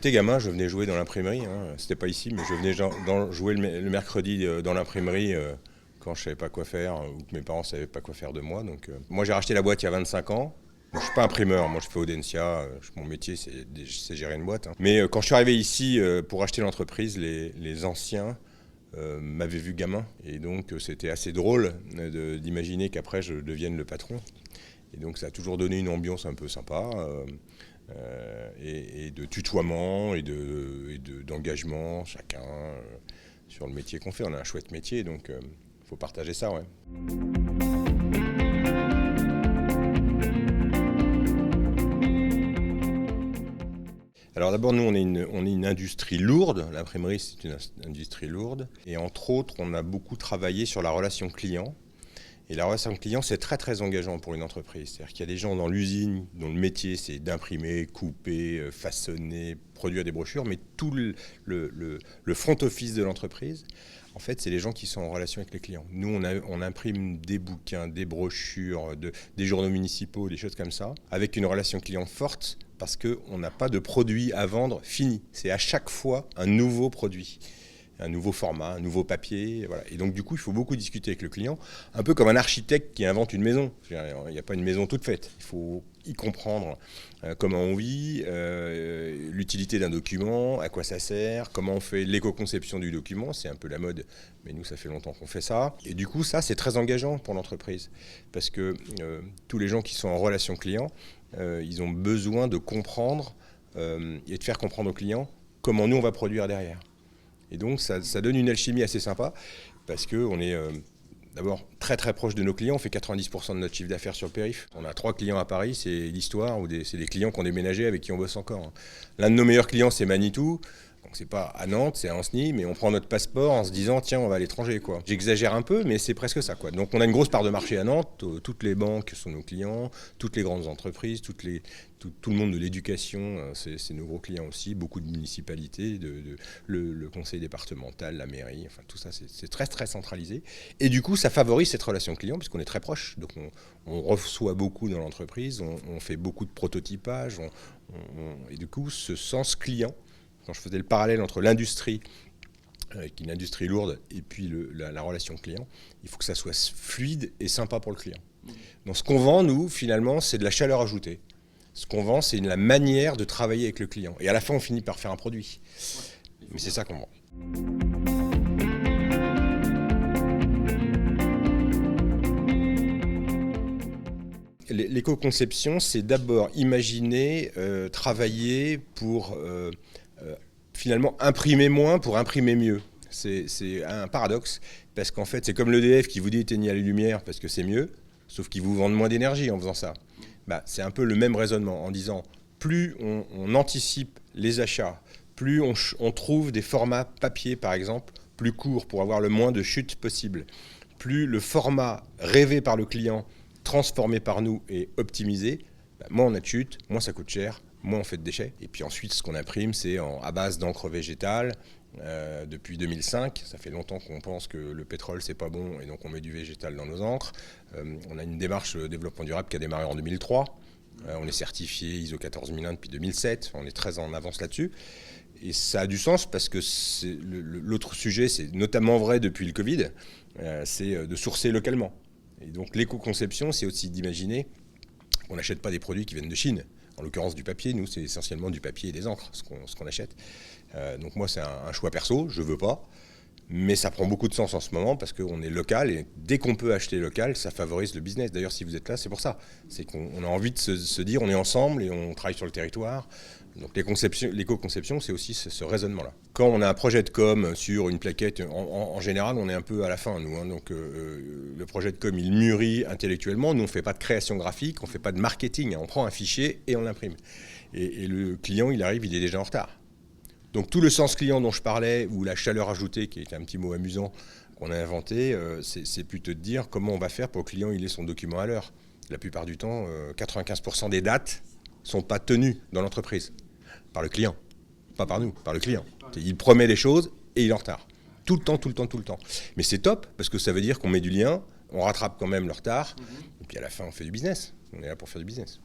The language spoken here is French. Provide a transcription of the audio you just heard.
j'étais gamin, je venais jouer dans l'imprimerie. C'était pas ici, mais je venais jouer le mercredi dans l'imprimerie quand je savais pas quoi faire ou que mes parents savaient pas quoi faire de moi. Donc, moi, j'ai racheté la boîte il y a 25 ans. Moi, je suis pas imprimeur, moi je fais Audencia, mon métier c'est gérer une boîte. Mais quand je suis arrivé ici pour acheter l'entreprise, les anciens m'avaient vu gamin. Et donc c'était assez drôle d'imaginer qu'après je devienne le patron. Et donc ça a toujours donné une ambiance un peu sympa. Et de tutoiement et d'engagement chacun sur le métier qu'on fait. On a un chouette métier, donc il faut partager ça. Ouais. Alors d'abord, nous, on est une industrie lourde. L'imprimerie, c'est une industrie lourde. Et entre autres, on a beaucoup travaillé sur la relation client. Et la relation client, c'est très très engageant pour une entreprise. C'est-à-dire qu'il y a des gens dans l'usine dont le métier, c'est d'imprimer, couper, façonner, produire des brochures, mais tout le front office de l'entreprise, en fait, c'est les gens qui sont en relation avec les clients. Nous, on imprime des bouquins, des brochures, des journaux municipaux, des choses comme ça, avec une relation client forte, parce qu'on n'a pas de produit à vendre fini. C'est à chaque fois un nouveau produit. Un nouveau format, un nouveau papier. Voilà. Et donc, du coup, il faut beaucoup discuter avec le client, un peu comme un architecte qui invente une maison. Il n'y a pas une maison toute faite. Il faut y comprendre comment on vit, l'utilité d'un document, à quoi ça sert, comment on fait l'éco-conception du document. C'est un peu la mode, mais nous, ça fait longtemps qu'on fait ça. Et du coup, ça, c'est très engageant pour l'entreprise. Parce que tous les gens qui sont en relation client, ils ont besoin de comprendre et de faire comprendre aux clients comment nous, on va produire derrière. Et donc, ça donne une alchimie assez sympa parce qu'on est d'abord très très proche de nos clients. On fait 90% de notre chiffre d'affaires sur le périph'. On a 3 clients à Paris, c'est l'histoire, c'est des clients qui ont déménagé avec qui on bosse encore. L'un de nos meilleurs clients, c'est Manitou. Donc, c'est pas à Nantes, c'est à Ancenis, mais on prend notre passeport en se disant tiens, on va à l'étranger, quoi. J'exagère un peu, mais c'est presque ça, quoi. Donc, on a une grosse part de marché à Nantes. Toutes les banques sont nos clients, toutes les grandes entreprises, tout le monde de l'éducation, c'est nos gros clients aussi. Beaucoup de municipalités, le conseil départemental, la mairie, enfin tout ça, c'est très très centralisé. Et du coup, ça favorise cette relation client puisqu'on est très proche. Donc, on reçoit beaucoup dans l'entreprise, on fait beaucoup de prototypage, et du coup, ce sens client. Quand je faisais le parallèle entre l'industrie, qui est une industrie lourde, et puis la relation client, il faut que ça soit fluide et sympa pour le client. Donc ce qu'on vend, nous, finalement, c'est de la chaleur ajoutée. Ce qu'on vend, c'est la manière de travailler avec le client. Et à la fin, on finit par faire un produit. Mais c'est ça qu'on vend. L'éco-conception, c'est d'abord imaginer, travailler pour... finalement imprimer moins pour imprimer mieux. C'est un paradoxe, parce qu'en fait, c'est comme l'EDF qui vous dit éteignez les lumières parce que c'est mieux, sauf qu'ils vous vendent moins d'énergie en faisant ça. C'est un peu le même raisonnement, en disant plus on anticipe les achats, plus on trouve des formats papier, par exemple, plus courts pour avoir le moins de chutes possible, plus le format rêvé par le client, transformé par nous et optimisé, moins on a de chutes, moins ça coûte cher, moins on fait de déchets. Et puis ensuite, ce qu'on imprime, c'est à base d'encre végétale. Depuis 2005, ça fait longtemps qu'on pense que le pétrole, c'est pas bon, et donc on met du végétal dans nos encres. On a une démarche développement durable qui a démarré en 2003. On est certifié ISO 14001 depuis 2007. On est très en avance là-dessus. Et ça a du sens parce que l'autre sujet, c'est notamment vrai depuis le Covid, c'est de sourcer localement. Et donc l'éco-conception, c'est aussi d'imaginer qu'on n'achète pas des produits qui viennent de Chine. En l'occurrence du papier, nous c'est essentiellement du papier et des encres, ce qu'on achète. Donc moi c'est un choix perso, je veux pas, mais ça prend beaucoup de sens en ce moment parce qu'on est local et dès qu'on peut acheter local, ça favorise le business. D'ailleurs si vous êtes là, c'est pour ça. C'est qu'on a envie de se dire on est ensemble et on travaille sur le territoire. Donc l'éco-conception, c'est aussi ce raisonnement-là. Quand on a un projet de com sur une plaquette, en général, on est un peu à la fin, nous. Donc le projet de com, il mûrit intellectuellement. Nous, on ne fait pas de création graphique, on ne fait pas de marketing. On prend un fichier et on l'imprime. Et le client, il arrive, il est déjà en retard. Donc tout le sens client dont je parlais, ou la chaleur ajoutée, qui est un petit mot amusant qu'on a inventé, c'est plutôt de dire comment on va faire pour que le client il ait son document à l'heure. La plupart du temps, 95% des dates ne sont pas tenues dans l'entreprise. Par le client, pas par nous, par le client. Il promet des choses et il est en retard. Tout le temps, tout le temps, tout le temps. Mais c'est top parce que ça veut dire qu'on met du lien, on rattrape quand même le retard, et puis à la fin on fait du business. On est là pour faire du business.